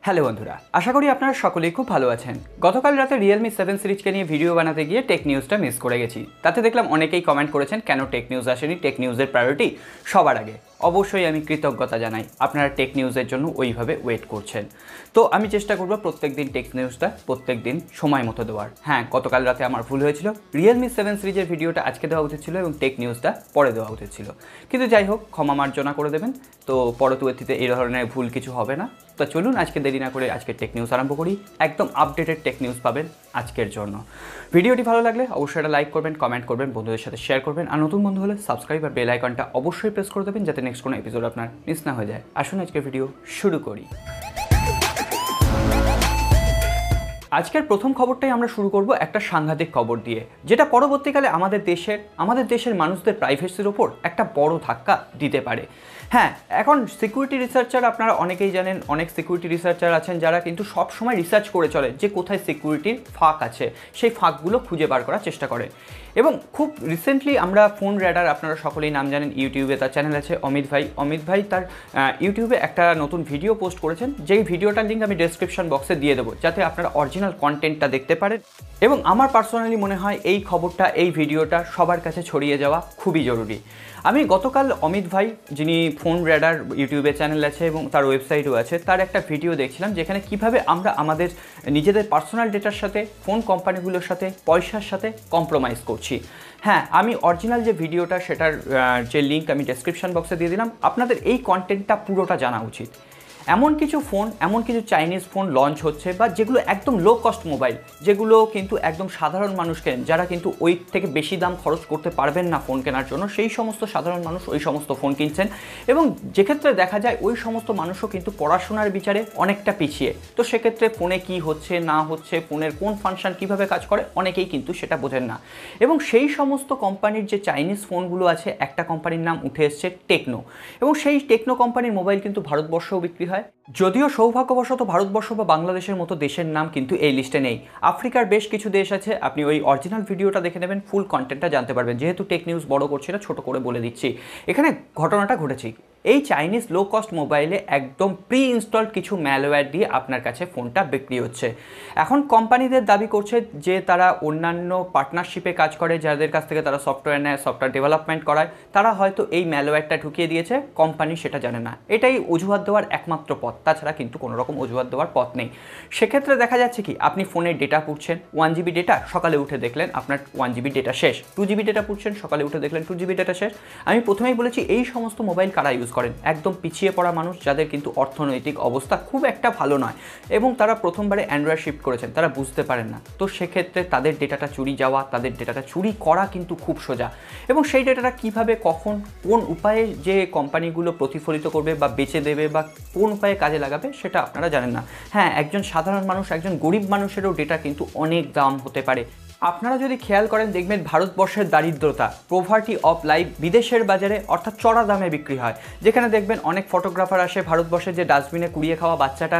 Hello বন্ধুরা, আশা করি আপনারা সকলেই খুব ভালো আছেন। গতকাল রাতে Realme 7 সিরিজকে নিয়ে ভিডিও বানাতে গিয়ে টেক নিউজটা মিস করে গেছি। তাতে দেখলাম অনেকেই কমেন্ট করেছেন কেন টেক নিউজ আসেনি, টেক নিউজের প্রায়োরিটি সবার আগে। অবশ্যই আমি কৃতজ্ঞতা জানাই, আপনারা টেক নিউজের জন্য ওইভাবে ওয়েট করছেন। তো আমি চেষ্টা করব প্রত্যেকদিন টেক নিউজটা প্রত্যেকদিন সময় মতো দেওয়ার। হ্যাঁ, গতকাল রাতে আমার ভুল হয়েছিল, Realme 7 সিরিজের ভিডিওটা আজকে দেওয়া উচিত ছিল এবং টেক নিউজটা পরে দেওয়া উচিত ছিল। কিন্তু যাই হোক, ক্ষমা মার্জনা করে দেবেন। তো পরবর্তীতে এই ধরনের ভুল কিছু হবে না। তো চলুন আজকে দেরি না করে আজকের টেক নিউজ আরম্ভ করি। একদম আপডেটেড টেক নিউজ পাবেন আজকের জন্য। ভিডিওটি ভালো লাগলে অবশ্যই একটা লাইক করবেন, কমেন্ট করবেন, বন্ধুদের সাথে শেয়ার করবেন, আর নতুন বন্ধু হলে সাবস্ক্রাইব আর বেল আইকনটা অবশ্যই প্রেস করে দেবেন যাতে নেক্সট কোনো এপিসোড আপনার মিস না হয়ে যায়। আসুন আজকের ভিডিও শুরু করি। আজকের প্রথম খবরটাই আমরা শুরু করব একটা সাংঘাতিক খবর দিয়ে, যেটা পরবর্তীকালে আমাদের দেশের মানুষদের প্রাইভেসির ওপর একটা বড় ধাক্কা দিতে পারে। হ্যাঁ, এখন সিকিউরিটি রিসার্চার আপনারা অনেকেই জানেন, অনেক সিকিউরিটি রিসার্চার আছেন যারা কিন্তু সব সময় রিসার্চ করে চলে যে কোথায় সিকিউরিটির ফাঁক আছে, সেই ফাঁকগুলো খুঁজে বার করার চেষ্টা করে। এবং খুব রিসেন্টলি আমরা ফোন র্যাডার, আপনারা সকলেই নাম জানেন, ইউটিউবে তার চ্যানেল আছে অমিত ভাই তার ইউটিউবে একটা নতুন ভিডিও পোস্ট করেছেন, যেই ভিডিওটার লিঙ্ক আমি ডেসক্রিপশন বক্সে দিয়ে দেবো যাতে আপনারা অরিজিনাল কন্টেন্টটা দেখতে পারেন। এবং আমার পার্সোনালি মনে হয় এই খবরটা, এই ভিডিওটা সবার কাছে ছড়িয়ে যাওয়া খুবই জরুরি। আমি গতকাল অমিত ভাই, যিনি ফোন র্যাডার ইউটিউবে চ্যানেল আছে এবং তার ওয়েবসাইটও আছে, তার একটা ভিডিও দেখছিলাম যেখানে কিভাবে আমরা আমাদের নিজেদের পার্সোনাল ডেটার সাথে ফোন কোম্পানিগুলোর সাথে পয়সার সাথে কম্প্রোমাইজ করছি। হ্যাঁ, আমি অরিজিনাল যে ভিডিওটা সেটার যে লিঙ্ক আমি ডেসক্রিপশন বক্সে দিয়ে দিলাম, আপনাদের এই কন্টেন্টটা পুরোটা জানা উচিত। এমন কিছু চাইনিজ ফোন লঞ্চ হচ্ছে, বা যেগুলো একদম লো কস্ট মোবাইল, যেগুলো কিন্তু একদম সাধারণ মানুষ কেনেন, যারা কিন্তু ওই থেকে বেশি দাম খরচ করতে পারবেন না ফোন কেনার জন্য, সেই সমস্ত সাধারণ মানুষ ওই সমস্ত ফোন কিনছেন। এবং যেক্ষেত্রে দেখা যায় ওই সমস্ত মানুষও কিন্তু পড়াশোনার বিচারে অনেকটা পিছিয়ে। তো সেক্ষেত্রে ফোনে কি হচ্ছে না হচ্ছে, ফোনের কোন ফাংশন কীভাবে কাজ করে, অনেকেই কিন্তু সেটা বোঝেন না। এবং সেই সমস্ত কোম্পানির যে চাইনিজ ফোনগুলো আছে, একটা কোম্পানির নাম উঠে এসছে টেকনো, এবং সেই টেকনো কোম্পানির মোবাইল কিন্তু ভারতবর্ষেও বিক্রি হয়। যদিও সৌভাগ্যবশত ভারতবর্ষ বা বাংলাদেশের মতো দেশের নাম কিন্তু এই লিস্টে নেই। আফ্রিকার বেশ কিছু দেশ আছে, আপনি ওই অরিজিনাল ভিডিওটা দেখে নেবেন, ফুল কন্টেন্টটা জানতে পারবেন। যেহেতু টেক নিউজ বড় করছি না, ছোট করে বলে দিচ্ছি এখানে ঘটনাটা ঘটেছে। এই চাইনিজ লো কস্ট মোবাইলে একদম প্রি ইনস্টলড কিছু ম্যালওয়্যার দিয়ে আপনার কাছে ফোনটা বিক্রি হচ্ছে। এখন কোম্পানিদের দাবি করছে যে তারা অন্যান্য পার্টনারশিপে কাজ করে, যাদের কাছ থেকে তারা সফটওয়্যার নেয়, সফটওয়্যার ডেভেলপমেন্ট করায়, তারা হয়তো এই ম্যালওয়্যারটা ঢুকিয়ে দিয়েছে, কোম্পানি সেটা জানে না। এটাই অজুহাত দেওয়ার একমাত্র পথ, তাছাড়া কিন্তু কোনো রকম অজুহাত দেওয়ার পথ নেই। সেক্ষেত্রে দেখা যাচ্ছে কি, আপনি ফোনের ডেটা পুড়ছেন, 1 GB ডেটা, সকালে উঠে দেখলেন আপনার 1 GB ডেটা শেষ। 2 GB ডেটা পুড়ছেন, সকালে উঠে দেখলেন 2 GB ডেটা শেষ। আমি প্রথমেই বলেছি এই সমস্ত মোবাইল কারা ইউজ করেন, একদম পিছিয়ে পড়া মানুষ, যাদের কিন্তু অর্থনৈতিক অবস্থা খুব একটা ভালো নয়, এবং তারা প্রথমবারে অ্যান্ড্রয়েড শিফট করেছেন, তারা বুঝতে পারেন না। তো সেক্ষেত্রে তাদের ডেটাটা চুরি যাওয়া, তাদের ডেটাটা চুরি করা কিন্তু খুব সোজা। এবং সেই ডেটাটা কীভাবে, কখন, কোন উপায়ে যে কোম্পানিগুলো প্রতিফলিত করবে বা বেচে দেবে বা কোন উপায়ে কাজে লাগাবে, সেটা আপনারা জানেন না। হ্যাঁ, একজন সাধারণ মানুষ, একজন গরিব মানুষেরও ডেটা কিন্তু অনেক দাম হতে পারে। আপনারা যদি খেয়াল করেন দেখবেন ভারতবর্ষের দারিদ্রতা, পোভার্টি অফ লাইফ বিদেশের বাজারে অর্থাৎ চড়া দামে বিক্রি হয়। যেখানে দেখবেন অনেক ফটোগ্রাফার আসে, ভারতবর্ষের যে ডাস্টবিনে কুড়িয়ে খাওয়া বাচ্চাটা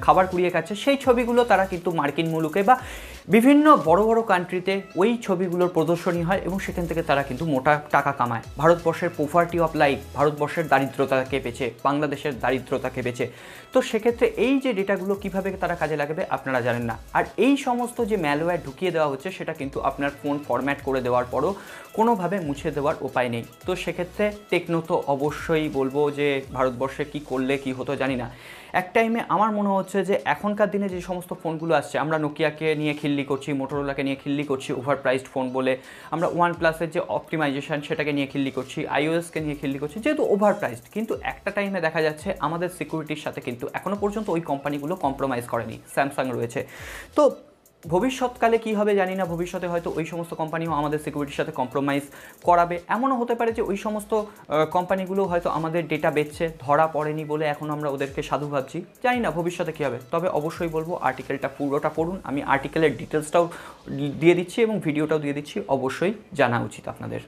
খাবার কুড়িয়ে খাচ্ছে, সেই ছবিগুলো তারা কিন্তু মার্কিন মুলুকে বা বিভিন্ন বড় বড় কান্ট্রিতে ওই ছবিগুলোর প্রদর্শনী হয়, এবং সেখান থেকে তারা কিন্তু মোটা টাকা কামায়। ভারতবর্ষের পোভার্টি অফ লাইফ, ভারতবর্ষের দারিদ্রতাকে বেচে, বাংলাদেশের দারিদ্রতাকে বেচে। তো সেক্ষেত্রে এই যে ডেটাগুলো কীভাবে তারা কাজে লাগাবে আপনারা জানেন না। আর এই সমস্ত যে ম্যালওয়্যার ঢুকিয়ে দেওয়া হচ্ছে, সেটা কিন্তু আপনার ফোন ফরম্যাট করে দেওয়ার পরও কোনোভাবে মুছে দেওয়ার উপায় নেই। তো সেক্ষেত্রে টেকনো তো অবশ্যই বলবো যে ভারতবর্ষে কি করলে কি হতো জানি না। এক টাইমে আমার মনে হচ্ছে যে এখনকার দিনে যে সমস্ত ফোনগুলো আসছে, আমরা নোকিয়াকে নিয়ে খিল্লি করছি, মোটোরোলাকে নিয়ে খিল্লি করছি ওভার প্রাইসড ফোন বলে, আমরা OnePlus-এর যে অপটিমাইজেশন সেটাকে নিয়ে খিল্লি করছি, iOS-কে নিয়ে খিল্লি করছি, যেহেতু ওভার প্রাইসড। কিন্তু একটা টাইমে দেখা যাচ্ছে আমাদের সিকিউরিটির সাথে কিন্তু এখনও পর্যন্ত ওই কোম্পানিগুলো কম্প্রোমাইজ করেনি। স্যামসাং রয়েছে। তো ভবিষ্যৎকালে কী হবে জানি না, ভবিষ্যতে হয়তো ওই সমস্ত কোম্পানিও আমাদের সিকিউরিটির সাথে কম্প্রোমাইজ করাবে। এমনও হতে পারে যে ওই সমস্ত কোম্পানিগুলো হয়তো আমাদের ডেটা বেচছে, ধরা পড়েনি বলে এখন আমরা ওদেরকে সাধু ভাবছি। জানি না ভবিষ্যতে কী হবে। তবে অবশ্যই বলবো আর্টিকেলটা পুরোটা পড়ুন। আমি আর্টিকেলের ডিটেলসটাও দিয়ে দিচ্ছি এবং ভিডিওটাও দিয়ে দিচ্ছি, অবশ্যই জানা উচিত আপনাদের।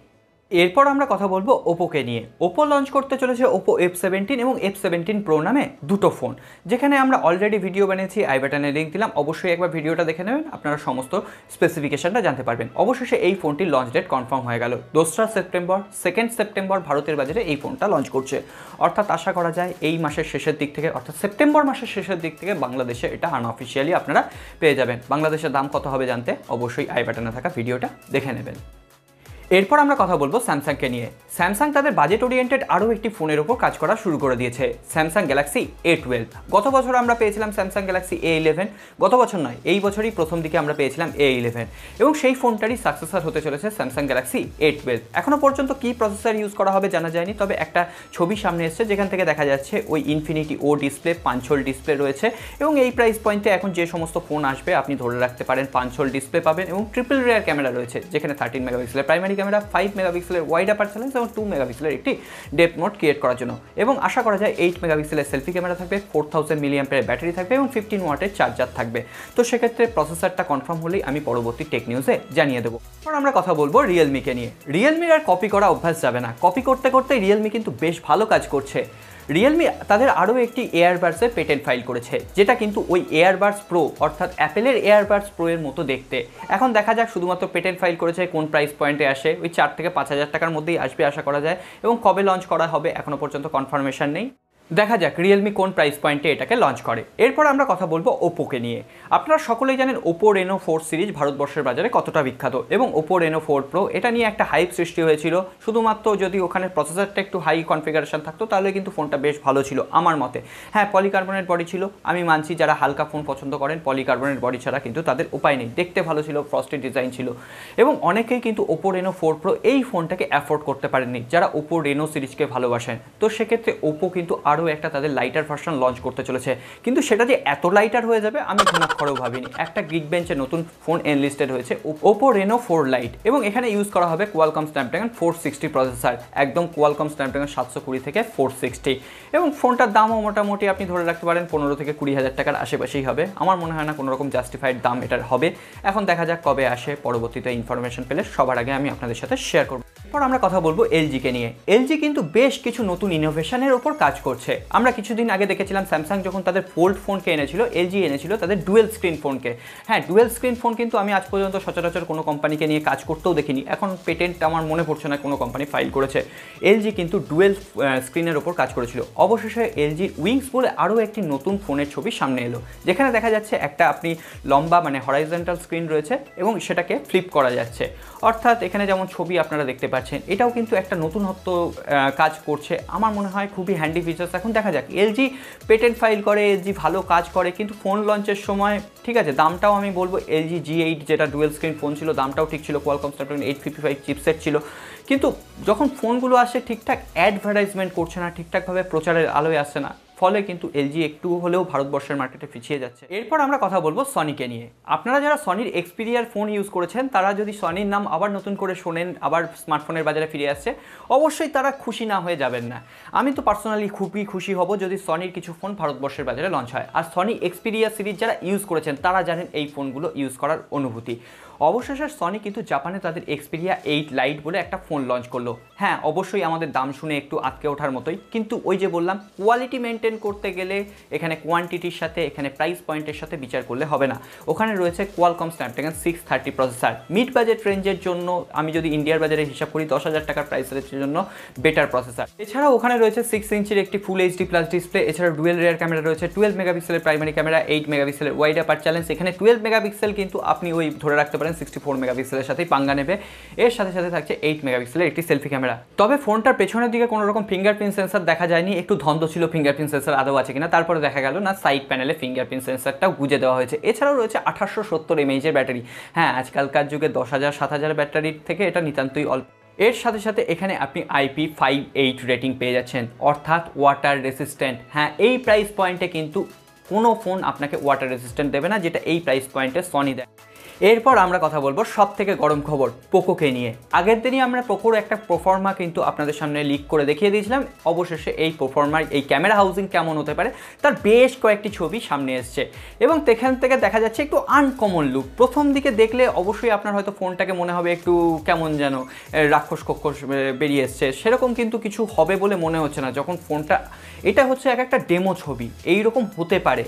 এরপর আমরা কথা বলবো ওপোকে নিয়ে। ওপো লঞ্চ করতে চলেছে ওপো F17 এবং F17 Pro নামে দুটো ফোন, যেখানে আমরা অলরেডি ভিডিও বানিয়েছি, আই বাটনে লিঙ্ক দিলাম, অবশ্যই একবার ভিডিওটা দেখে নেবেন, আপনারা সমস্ত স্পেসিফিকেশনটা জানতে পারবেন। অবশেষে এই ফোনটির লঞ্চ ডেট কনফার্ম হয়ে গেল 2রা সেপ্টেম্বর। 2nd সেপ্টেম্বর ভারতের বাজারে এই ফোনটা লঞ্চ করছে, অর্থাৎ আশা করা যায় এই মাসের শেষের দিক থেকে, অর্থাৎ সেপ্টেম্বর মাসের শেষের দিক থেকে বাংলাদেশে এটা আনঅফিসিয়ালি আপনারা পেয়ে যাবেন। বাংলাদেশের দাম কত হবে জানতে অবশ্যই আই বাটনে থাকা ভিডিওটা দেখে নেবেন। এরপর আমরা কথা বলবো স্যামসাংকে নিয়ে। স্যামসাং তাদের বাজেট ওরিয়েন্টেড আরও একটি ফোনের ওপর কাজ করা শুরু করে দিয়েছে, স্যামসাং গ্যালাক্সি A12। গত বছর আমরা পেয়েছিলাম স্যামসাং গ্যালাক্সি A11, গত বছর নয় এই বছরই প্রথম দিকে আমরা পেয়েছিলাম A11, এবং সেই ফোনটারই সাকসেসর হতে চলেছে স্যামসাং গ্যালাক্সি A12। এখনও পর্যন্ত কী প্রসেসর ইউজ করা হবে জানা যায়নি, তবে একটা ছবি সামনে এসছে যেখান থেকে দেখা যাচ্ছে ওই ইনফিনিটি ও ডিসপ্লে, 5 হোল ডিসপ্লে রয়েছে, এবং এই প্রাইস পয়েন্টে এখন যে সমস্ত ফোন আসবে আপনি ধরে রাখতে পারেন 5 হোল ডিসপ্লে পাবেন, এবং ট্রিপল রেয়ার ক্যামেরা রয়েছে, যেখানে 13 মেগাপিক্সেলের প্রাইমারি ক্যামেরা, 5 মেগাপিক্সেলের ওয়াইড অ্যাপার চ্যালেঞ্জ এবং 2 মেগাপিক্সেলের একটি ডেপথ মোড ক্রিয়েট করার জন্য, এবং আশা করা যায় 8 মেগাপিক্সেলের সেলফি ক্যামেরা থাকবে, 4000 মিলিঅ্যাম্পিয়ারের ব্যাটারি থাকবে এবং 15 ওয়াটের চার্জার থাকবে। তো সেক্ষেত্রে প্রসেসরটা কনফার্ম হলেই আমি পরবর্তী টেক নিউজে জানিয়ে দেবো। এবার আমরা কথা বলবো রিয়েলমিকে নিয়ে। রিয়েলমির আর কপি করা অভ্যাস যাবে না, কপি করতে করতে রিয়েলমি কিন্তু বেশ ভালো কাজ করছে। রিয়েলমি তাদের আরও একটি এয়ারবাডসের পেটেন্ট ফাইল করেছে, যেটা কিন্তু ওই এয়ারবাডস প্রো অর্থাৎ অ্যাপেলের এয়ারবাডস প্রো এর মতো দেখতে। এখন দেখা যাক শুধুমাত্র পেটেন্ট ফাইল করেছে, কোন প্রাইস পয়েন্টে আসে, ওই 4 থেকে 5,000 টাকার মধ্যেই আসবে আশা করা যায়, এবং কবে লঞ্চ করা হবে এখনও পর্যন্ত কনফার্মেশন নেই। দেখা যাক রিয়েলমি কোন প্রাইস পয়েন্টে এটাকে লঞ্চ করে। এরপর আমরা কথা বলবো ওপোকে নিয়ে। আপনারা সকলেই জানেন ওপো রেনো 4 সিরিজ ভারতবর্ষের বাজারে কতটা বিখ্যাত, এবং ওপো রেনো 4 প্রো এটা নিয়ে একটা হাইপ সৃষ্টি হয়েছিল। শুধুমাত্র যদি ওখানে প্রসেসরটা একটু হাই কনফিগারেশন থাকতো তাহলে কিন্তু ফোনটা বেশ ভালো ছিল আমার মতে। হ্যাঁ, পলিকার্বনেট বডি ছিল, আমি মানছি যারা হালকা ফোন পছন্দ করেন পলিকার্বনেট বডি ছাড়া কিন্তু তাদের উপায় নেই, দেখতে ভালো ছিল, ফ্রস্টি ডিজাইন ছিল, এবং অনেকেই কিন্তু ওপো রেনো 4 প্রো এই ফোনটাকে অ্যাফোর্ড করতে পারেননি যারা ওপো রেনো সিরিজকে ভালোবাসেন। তো সেক্ষেত্রে ওপো কিন্তু আরও একটা তাদের লাইটার ভার্সন লঞ্চ করতে চলেছে, কিন্তু সেটা যে এত লাইটার হয়ে যাবে আমি ঘুণাক্ষরেও ভাবিনি। একটা গিগ বেঞ্চে নতুন ফোন এনলিস্টেড হয়েছে ওপো রেনো 4 লাইট, এবং এখানে ইউজ করা হবে কোয়ালকম স্ন্যাপড্রাগন 460 প্রসেসর, একদম কোয়ালকম স্ন্যাপড্রাগন 720 থেকে 460, এবং ফোনটার দামও মোটামুটি আপনি ধরে রাখতে পারেন 15 থেকে 20,000 টাকার আশেপাশেই হবে। আমার মনে হয় না কোনো রকম জাস্টিফাইড দাম এটার হবে। এখন দেখা যাক কবে আসে, পরবর্তীতে ইনফরমেশন পেলে সবার আগে আমি আপনাদের সাথে শেয়ার করব। এরপর আমরা কথা বলবো এলজিকে নিয়ে। এলজি কিন্তু বেশ কিছু নতুন ইনোভেশনের ওপর কাজ করছে। আমরা কিছুদিন আগে দেখেছিলাম স্যামসাং যখন তাদের ফোল্ড ফোনকে এনেছিল, এলজি এনেছিল তাদের ডুয়েল স্ক্রিন ফোনকে। হ্যাঁ, ডুয়েল স্ক্রিন ফোন কিন্তু আমি আজ পর্যন্ত সচরাচর কোনো কোম্পানিকে নিয়ে কাজ করতেও দেখিনি, এখন পেটেন্ট আমার মনে পড়ছে না কোনো কোম্পানি ফাইল করেছে। এলজি কিন্তু ডুয়েল স্ক্রিনের ওপর কাজ করেছিল। অবশেষে এলজির উইংস বলে আরও একটি নতুন ফোনের ছবি সামনে এলো, যেখানে দেখা যাচ্ছে একটা আপনি লম্বা মানে হরাইজন্টাল স্ক্রিন রয়েছে এবং সেটাকে ফ্লিপ করা যাচ্ছে, অর্থাৎ এখানে যেমন ছবি আপনারা দেখতে পাচ্ছেন, এটাও কিন্তু একটা নতুনত্ব কাজ করছে। আমার মনে হয় খুবই হ্যান্ডি ফিচার্স। এখন দেখা যাক, এলজি পেটেন্ট ফাইল করে, এলজি ভালো কাজ করে, কিন্তু ফোন লঞ্চের সময় ঠিক আছে দামটাও আমি বলবো এলজি G8 যেটা ডুয়েল স্ক্রিন ফোন ছিল দামটাও ঠিক ছিল, কোয়ালকম স্ন্যাপড্রাগন 855 চিপসেট ছিল, কিন্তু যখন ফোনগুলো আসে ঠিকঠাক অ্যাডভার্টাইজমেন্ট করছে না, ঠিকঠাকভাবে প্রচারের আলোয় আসছে না, ফলে কিন্তু এলজি একটু হলেও ভারতবর্ষের মার্কেটে পিছিয়ে যাচ্ছে। এরপর আমরা কথা বলবো সনিকে নিয়ে। আপনারা যারা সনির এক্সপিরিয়ার ফোন ইউজ করেছেন তারা যদি সনির নাম আবার নতুন করে শোনেন, আবার স্মার্টফোনের বাজারে ফিরে আসছে, অবশ্যই তারা খুশি না হয়ে যাবেন না। আমি তো পার্সোনালি খুবই খুশি হব যদি সনির কিছু ফোন ভারতবর্ষের বাজারে লঞ্চ হয়। আর সনি এক্সপিরিয়া সিরিজ যারা ইউজ করেছেন তারা জানেন এই ফোনগুলো ইউজ করার অনুভূতি। অবশেষে সনি কিন্তু জাপানে তাদের Xperia 8 লাইট বলে একটা ফোন লঞ্চ করলো। হ্যাঁ, অবশ্যই আমাদের দাম শুনে একটু আটকে ওঠার মতোই, কিন্তু ওই যে বললাম কোয়ালিটি মেনটেন করতে গেলে এখানে কোয়ান্টিটির সাথে, এখানে প্রাইস পয়েন্টের সাথে বিচার করলে হবে না। ওখানে রয়েছে Qualcomm Snapdragon 630 processor, mid budget রেঞ্জের জন্য আমি যদি ইন্ডিয়ার বাজারে হিসাব করি 10,000 টাকার প্রাইস রেঞ্জের জন্য বেটার প্রসেসর। এছাড়াও ওখানে রয়েছে 6 ইঞ্চির একটি ফুল এইচডি প্লাস ডিসপ্লে, এছাড়া ডুয়েল রিয়ার ক্যামেরা রয়েছে, 12 মেগাপিক্সেলের প্রাইমারি ক্যামেরা, 8 মেগাপিক্সেলের ওয়াইড অ্যাপার চ্যালেঞ্জ। এখানে 12 মেগাপিক্সেল কিন্তু আপনি ওই ধরে রাখতে পারেন 64 মেগাপিক্সেলের সাথেই পাঙ্গা নেবে। এর সাথে সাথে থাকছে 8 মেগাপিক্সেলের একটি সেলফি ক্যামেরা। তবে ফোনটার পেছনের দিকে কোনো রকম ফিঙ্গারপ্রিন্ট সেন্সর দেখা যায়নি, একটু ধন্দ ছিল ফিঙ্গারপ্রিন্ট সেন্সর আদৌ আছে কিনা, তারপরে দেখা গেল না সাইড প্যানেলে ফিঙ্গারপ্রিন্ট সেন্সরটাও গুজে দেওয়া হয়েছে। এছাড়াও রয়েছে 1870 mAh ব্যাটারি। হ্যাঁ, আজকালকার যুগে 10,000 7,000 ব্যাটারির থেকে এটা নিতান্তই অল্প। এর সাথে সাথে এখানে আপনি IP58 রেটিং পেয়ে যাচ্ছেন, অর্থাৎ ওয়াটার রেসিস্ট্যান্ট। হ্যাঁ, এই প্রাইস পয়েন্টে কিন্তু কোনো ফোন আপনাকে ওয়াটার রেসিস্ট্যান্ট দেবে না, যেটা এই প্রাইস পয়েন্টে সনি দেয়। এরপর আমরা কথা বলবো সব থেকে গরম খবর পোকোকে নিয়ে। আগের দিনই আমরা পোকোর একটা প্রোফর্মা কিন্তু আপনাদের সামনে লিক করে দেখিয়ে দিয়েছিলাম। অবশেষে এই প্রোফর্মার এই ক্যামেরা হাউজিং কেমন হতে পারে তার বেশ কয়েকটি ছবি সামনে এসছে এবং সেখান থেকে দেখা যাচ্ছে একটু আনকমন লুক। প্রথম দিকে দেখলে অবশ্যই আপনার হয়তো ফোনটাকে মনে হবে একটু কেমন যেন রাক্ষস কক্ষস বেরিয়ে এসছে, সেরকম কিন্তু কিছু হবে বলে মনে হচ্ছে না। যখন ফোনটা, এটা হচ্ছে একটা ডেমো ছবি, এইরকম হতে পারে,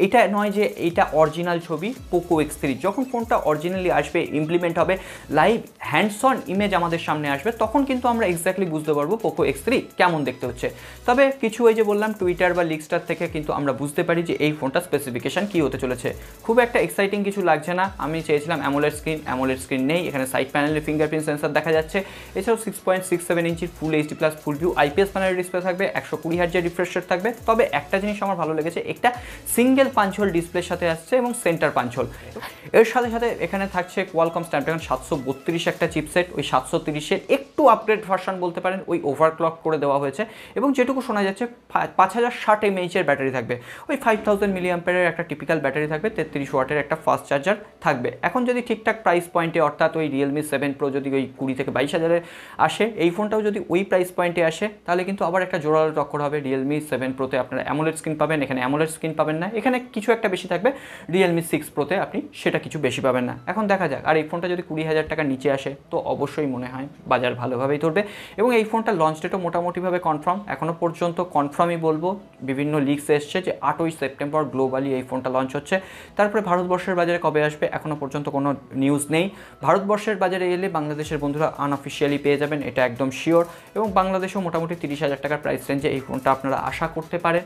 এটা নয় যে এটা অরিজিনাল ছবি পোকো X3। যখন ফোনটা অরিজিনালি আসবে, ইমপ্লিমেন্ট হবে, লাইভ হ্যান্ডস অন ইমেজ আমাদের সামনে আসবে, তখন কিন্তু আমরা এক্স্যাক্টলি বুঝতে পারবো পোকো X3 কেমন দেখতে হচ্ছে। তবে কিছু ওই যে বললাম টুইটার বা লিকস্টার থেকে কিন্তু আমরা বুঝতে পারি যে এই ফোনটা স্পেসিফিকেশন কী হতে চলেছে। খুব একটা এক্সাইটিং কিছু লাগছে না। আমি চেয়েছিলাম অ্যামোলেড স্ক্রিন নেই, এখানে সাইড প্যানেলে ফিঙ্গারপ্রিন্ট সেন্সর দেখা যাচ্ছে। এছাড়াও 6.67 ইঞ্চির ফুল এইচডি প্লাস ফুল ভিউ IPS প্যানেলের ডিসপ্লে থাকবে, 120 হার্টজের রিফ্রেশ রেট থাকবে। তবে একটা জিনিস আমার ভালো লেগেছে, একটা সিঙ্গেল পাঞ্চ হোল ডিসপ্লের সাথে আসছে এবং সেন্টার পাঞ্চ হোল। এর সাথে সাথে এখানে থাকছে কোয়ালকম স্ন্যাপড্রাগন 732 একটা চিপসেট, ওই 730-এর একটু আপগ্রেড ভার্সন বলতে পারেন, ওই ওভারক্লক করে দেওয়া হয়েছে। এবং যেটুকু শোনা যাচ্ছে 5060 mAh ব্যাটারি থাকবে, ওই 5000 mAh একটা টিপিক্যাল ব্যাটারি থাকবে, 33 ওয়াটের একটা ফাস্ট চার্জার থাকবে। এখন যদি ঠিকঠাক প্রাইস পয়েন্টে, অর্থাৎ ওই Realme 7 Pro যদি ওই 20 থেকে 22 হাজারে আসে, এই ফোনটাও যদি ওই প্রাইস পয়েন্টে আসে, তাহলে কিন্তু আবার একটা জোরালো টক্কর হবে। Realme 7 Proতে আপনারা অ্যামোলেড স্ক্রিন পাবেন, এখানে অ্যামোলেড স্ক্রিন পাবেন না, এখানে কিছু একটা বেশি থাকবে। Realme 6 Proতে আপনি সেটা কিছু বেশি পাবেন না। এখন দেখা যাক। আর এই ফোনটা যদি 20,000 টাকার নিচে আসে তো অবশ্যই মনে হয় বাজার ভালোভাবেই ধরবে। এবং এই ফোনটা লঞ্চ ডেটও মোটামুটিভাবে কনফার্ম, এখনও পর্যন্ত কনফার্মই বলবো। বিভিন্ন লিকস এসছে যে 8ই সেপ্টেম্বর গ্লোবালি এই ফোনটা লঞ্চ হচ্ছে। তারপরে ভারতবর্ষের বাজারে কবে আসবে এখনও পর্যন্ত কোনো নিউজ নেই। ভারতবর্ষের বাজারে এলে বাংলাদেশের বন্ধুরা আনঅফিসিয়ালি পেয়ে যাবেন, এটা একদম শিওর। এবং বাংলাদেশেও মোটামুটি 30,000 টাকার প্রাইস রেঞ্জে এই ফোনটা আপনারা আশা করতে পারেন।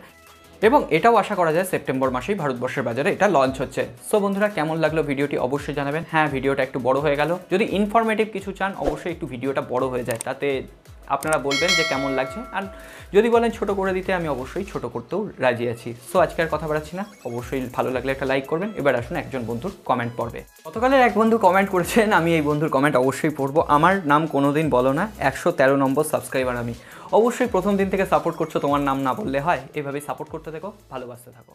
এবং এটাও আশা করা যায় সেপ্টেম্বর মাসেই ভারতবর্ষের বাজারে এটা লঞ্চ হচ্ছে। সো বন্ধুরা, কেমন লাগলো ভিডিওটি অবশ্যই জানাবেন। হ্যাঁ, ভিডিওটা একটু বড় হয়ে গেল, যদি ইনফরমেটিভ কিছু চান অবশ্যই একটু ভিডিওটা বড় হয়ে যায়, তাতে আপনারা বলবেন যে কেমন লাগছে। আর যদি বলেন ছোট করে দিতে, আমি অবশ্যই ছোট করতেও রাজি আছি। সো আজকে আর কথা বাড়াচ্ছি না, অবশ্যই ভালো লাগলে একটা লাইক করবেন। এবার আসুন একজন বন্ধুর কমেন্ট পড়বে। গতকালের এক বন্ধু কমেন্ট করেছেন, আমি এই বন্ধুর কমেন্ট অবশ্যই পড়বো। আমার নাম কোনোদিন বলো না, 113 নম্বর সাবস্ক্রাইবার আমি। অবশ্যই প্রথম দিন থেকে সাপোর্ট করছো, তোমার নাম না বললে হয়। এভাবেই সাপোর্ট করতে থাকো, ভালোবাসতে থাকো।